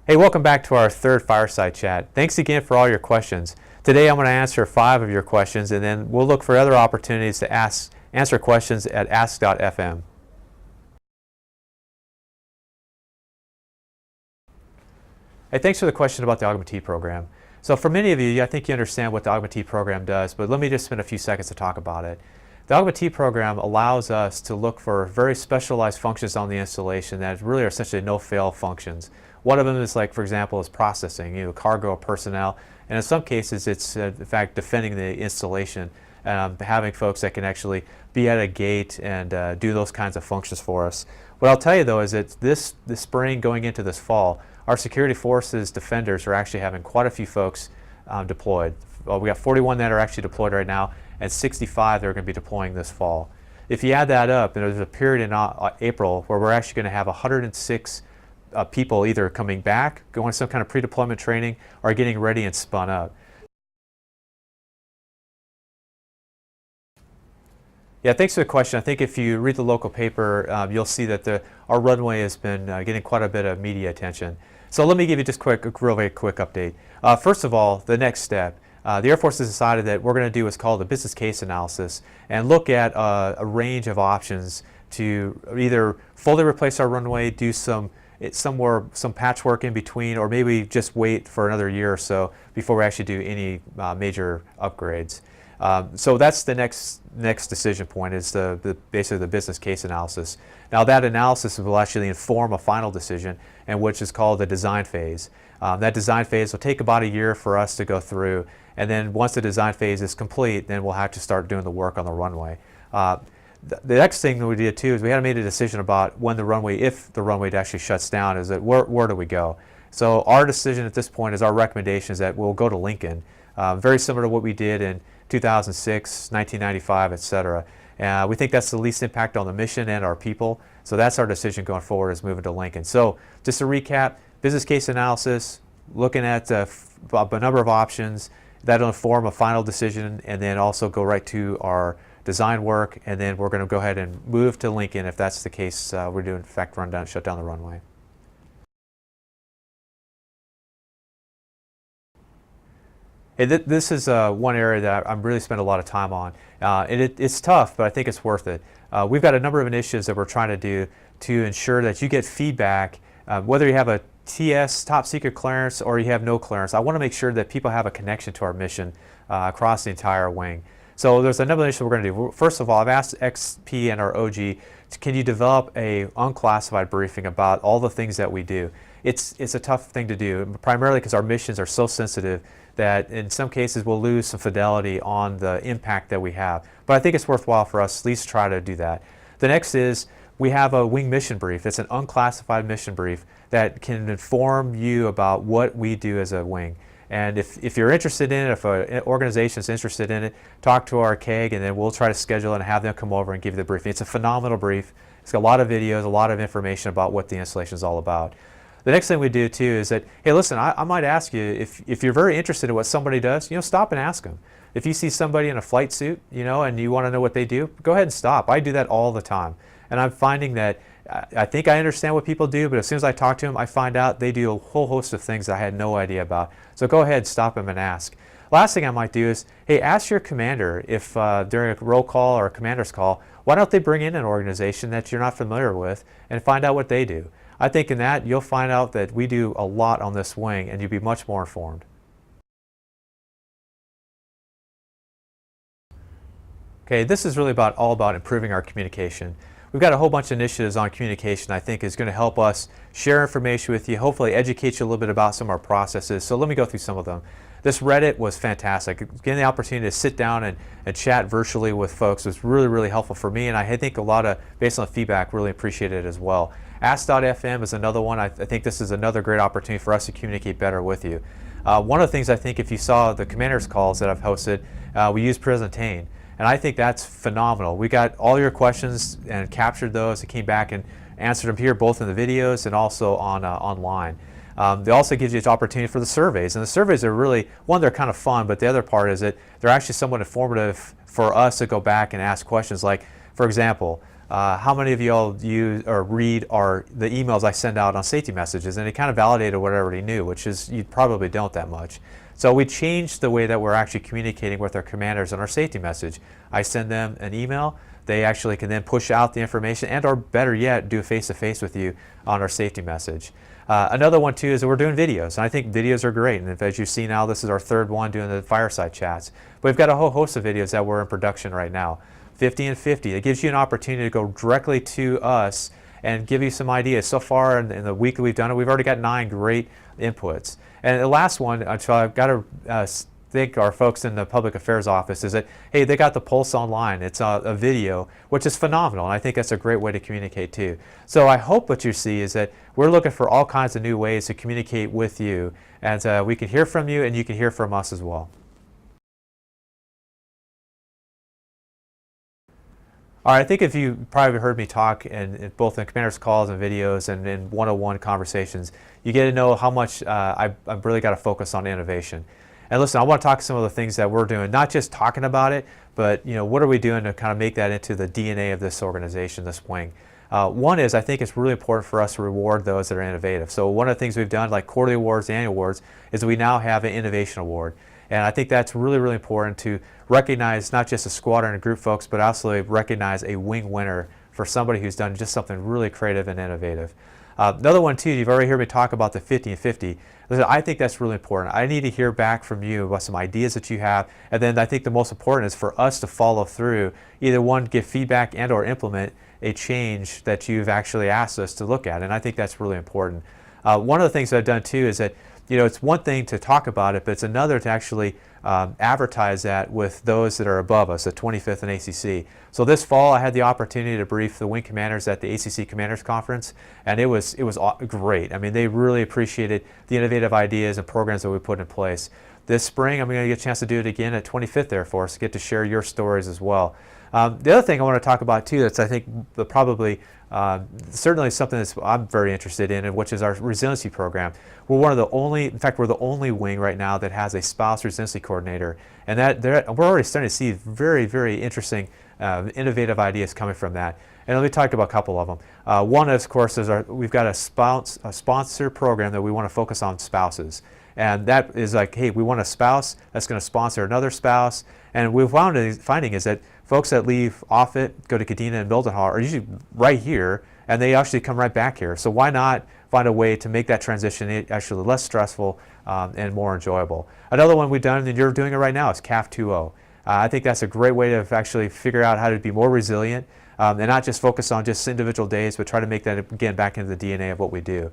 Hey, welcome back to our third Fireside Chat. Thanks again for all your questions. Today I'm going to answer 5 of your questions, and then we'll look for other opportunities to answer questions at ask.fm. Hey, thanks for the question about the Augmentee program. So for many of you, I think you understand what the Augmentee program does, but let me just spend a few seconds to talk about it. The Augmentee program allows us to look for very specialized functions on the installation that really are essentially no-fail functions. One of them is, like, for example, is processing, cargo or personnel, and in some cases it's in fact defending the installation, having folks that can actually be at a gate and do those kinds of functions for us. What I'll tell you though is that this spring going into this fall, our security forces defenders are actually having quite a few folks deployed. Well, we got 41 that are actually deployed right now, and 65 that are going to be deploying this fall. If you add that up, and there's a period in April where we're actually going to have 106 people either coming back, going to some kind of pre-deployment training, or getting ready and spun up. Yeah, thanks for the question. I think if you read the local paper, you'll see that our runway has been getting quite a bit of media attention. So let me give you just a really quick update. First of all, the next step. The Air Force has decided that we're going to do what's called a business case analysis and look at a range of options to either fully replace our runway, do some patchwork in between, or maybe just wait for another year or so before we actually do any major upgrades. So that's the next decision point, is basically the business case analysis. Now that analysis will actually inform a final decision, and which is called the design phase. That design phase will take about a year for us to go through, and then once the design phase is complete, then we'll have to start doing the work on the runway. The next thing that we did too is we had made a decision about when the runway, if the runway actually shuts down, is that where do we go? So our decision at this point is, our recommendation is that we'll go to Lincoln, very similar to what we did in 2006, 1995, etc. We think that's the least impact on the mission and our people, so that's our decision going forward, is moving to Lincoln. So just to recap, business case analysis, looking at a number of options that'll inform a final decision, and then also go right to our design work, and then we're going to go ahead and move to Lincoln if that's the case. We're doing, in fact, shut down the runway. Hey, this is one area that I'm really spent a lot of time on. It's tough, but I think it's worth it. We've got a number of initiatives that we're trying to do to ensure that you get feedback, whether you have a TS, top secret clearance, or you have no clearance. I want to make sure that people have a connection to our mission across the entire wing. So there's a number of initiatives we're going to do. First of all, I've asked XP and our OG, can you develop a unclassified briefing about all the things that we do? It's a tough thing to do, primarily because our missions are so sensitive that in some cases we'll lose some fidelity on the impact that we have. But I think it's worthwhile for us to at least try to do that. The next is, we have a wing mission brief. It's an unclassified mission brief that can inform you about what we do as a wing. And if you're interested in it, if an organization is interested in it, talk to our CAG, and then we'll try to schedule it and have them come over and give you the briefing. It's a phenomenal brief. It's got a lot of videos, a lot of information about what the installation is all about. The next thing we do too is that, hey, listen, I might ask you, if you're very interested in what somebody does, stop and ask them. If you see somebody in a flight suit, and you want to know what they do, go ahead and stop. I do that all the time. And I'm finding that I think I understand what people do, but as soon as I talk to them, I find out they do a whole host of things that I had no idea about. So go ahead, stop them and ask. Last thing I might do is, hey, ask your commander if during a roll call or a commander's call, why don't they bring in an organization that you're not familiar with and find out what they do. I think in that you'll find out that we do a lot on this wing, and you'll be much more informed. Okay, this is really all about improving our communication. We've got a whole bunch of initiatives on communication I think is going to help us share information with you, hopefully educate you a little bit about some of our processes. So let me go through some of them. This Reddit was fantastic. Getting the opportunity to sit down and chat virtually with folks was really, really helpful for me, and I think a lot of, based on the feedback, really appreciated it as well. Ask.fm is another one. I think this is another great opportunity for us to communicate better with you. One of the things I think, if you saw the commander's calls that I've hosted, we use Presentane. And I think that's phenomenal. We got all your questions and captured those and came back and answered them here, both in the videos and also on online. It also gives you an opportunity for the surveys. And the surveys are really, one, they're kind of fun, but the other part is that they're actually somewhat informative for us to go back and ask questions like, for example, how many of y'all use or read the emails I send out on safety messages? And it kind of validated what I already knew, which is you probably don't that much. So we changed the way that we're actually communicating with our commanders on our safety message. I send them an email. They actually can then push out the information and, or better yet, do a face-to-face with you on our safety message. Another one too is that we're doing videos, and I think videos are great. And as you see now, this is our third one doing the Fireside Chats. But we've got a whole host of videos that we're in production right now. 50 and 50. It gives you an opportunity to go directly to us and give you some ideas. So far in the week that we've done it, we've already got 9 great inputs. And the last one, so I've got to thank our folks in the public affairs office, is that, hey, they got the Pulse online. It's a video, which is phenomenal, and I think that's a great way to communicate too. So I hope what you see is that we're looking for all kinds of new ways to communicate with you, and we can hear from you and you can hear from us as well. All right, I think if you probably heard me talk both in commander's calls and videos and in one-on-one conversations, you get to know how much I've really got to focus on innovation. And listen, I want to talk some of the things that we're doing, not just talking about it, but what are we doing to kind of make that into the DNA of this organization, this wing. One is, I think it's really important for us to reward those that are innovative. So one of the things we've done, like quarterly awards, annual awards, is we now have an innovation award. And I think that's really, really important to recognize not just a squadron and group folks, but also recognize a wing winner for somebody who's done just something really creative and innovative. Another one too, you've already heard me talk about the 50 and 50. Listen, I think that's really important. I need to hear back from you about some ideas that you have, and then I think the most important is for us to follow through, either one, give feedback and or implement a change that you've actually asked us to look at, and I think that's really important. One of the things that I've done too is that it's one thing to talk about it, but it's another to actually advertise that with those that are above us, the 25th and ACC. So this fall, I had the opportunity to brief the wing commanders at the ACC Commanders Conference, and it was great. I mean, they really appreciated the innovative ideas and programs that we put in place. This spring, I'm going to get a chance to do it again at 25th Air Force, get to share your stories as well. The other thing I want to talk about too, that's I think probably certainly something that I'm very interested in, which is our resiliency program. We're one of the only, in fact, we're the only wing right now that has a spouse resiliency coordinator, and we're already starting to see very, very interesting, innovative ideas coming from that. And let me talk about a couple of them. One, of course, is we've got a sponsor program that we want to focus on spouses. And that is like, hey, we want a spouse that's going to sponsor another spouse. And we're finding is that folks that leave Offutt, go to Kadena and Mildenhall are usually right here, and they actually come right back here. So why not find a way to make that transition actually less stressful and more enjoyable? Another one we've done, and you're doing it right now, is CAF 2.0. I think that's a great way to actually figure out how to be more resilient and not just focus on just individual days, but try to make that, again, back into the DNA of what we do.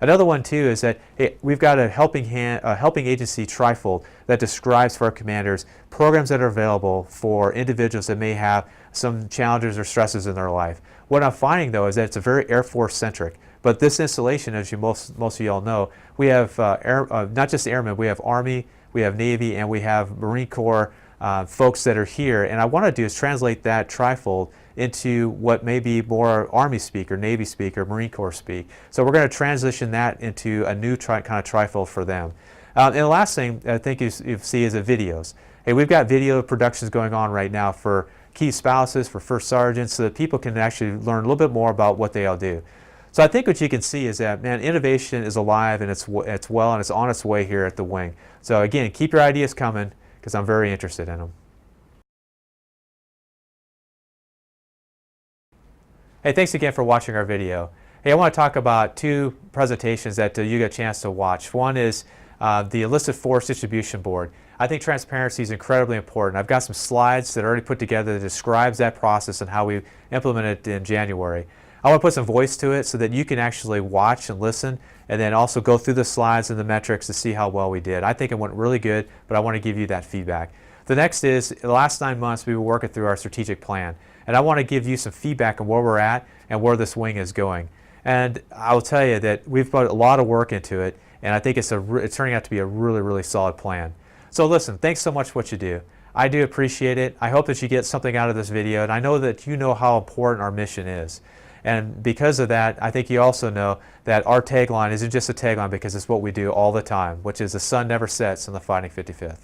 Another one too is that we've got a helping agency trifold that describes for our commanders programs that are available for individuals that may have some challenges or stresses in their life. What I'm finding though is that it's a very Air Force centric. But this installation, as you most of you all know, we have not just airmen, we have Army, we have Navy, and we have Marine Corps folks that are here. And I want to do is translate that trifold into what may be more Army speak or Navy speak or Marine Corps speak. So we're going to transition that into a new kind of trifold for them. And the last thing I think you see is the videos. Hey, we've got video productions going on right now for key spouses, for first sergeants, so that people can actually learn a little bit more about what they all do. So I think what you can see is that, man, innovation is alive and it's well and it's on its way here at the wing. So again, keep your ideas coming because I'm very interested in them. Hey, thanks again for watching our video. Hey, I want to talk about 2 presentations that you get a chance to watch. One is the Enlisted Force Distribution Board. I think transparency is incredibly important. I've got some slides that are already put together that describes that process and how we implement it in January. I want to put some voice to it so that you can actually watch and listen and then also go through the slides and the metrics to see how well we did. I think it went really good, but I want to give you that feedback. The next is, the last 9 months we were working through our strategic plan. And I want to give you some feedback on where we're at and where this wing is going. And I'll tell you that we've put a lot of work into it, and I think it's turning out to be a really, really solid plan. So listen, thanks so much for what you do. I do appreciate it. I hope that you get something out of this video, and I know that you know how important our mission is. And because of that, I think you also know that our tagline isn't just a tagline because it's what we do all the time, which is the sun never sets in the Fighting 55th.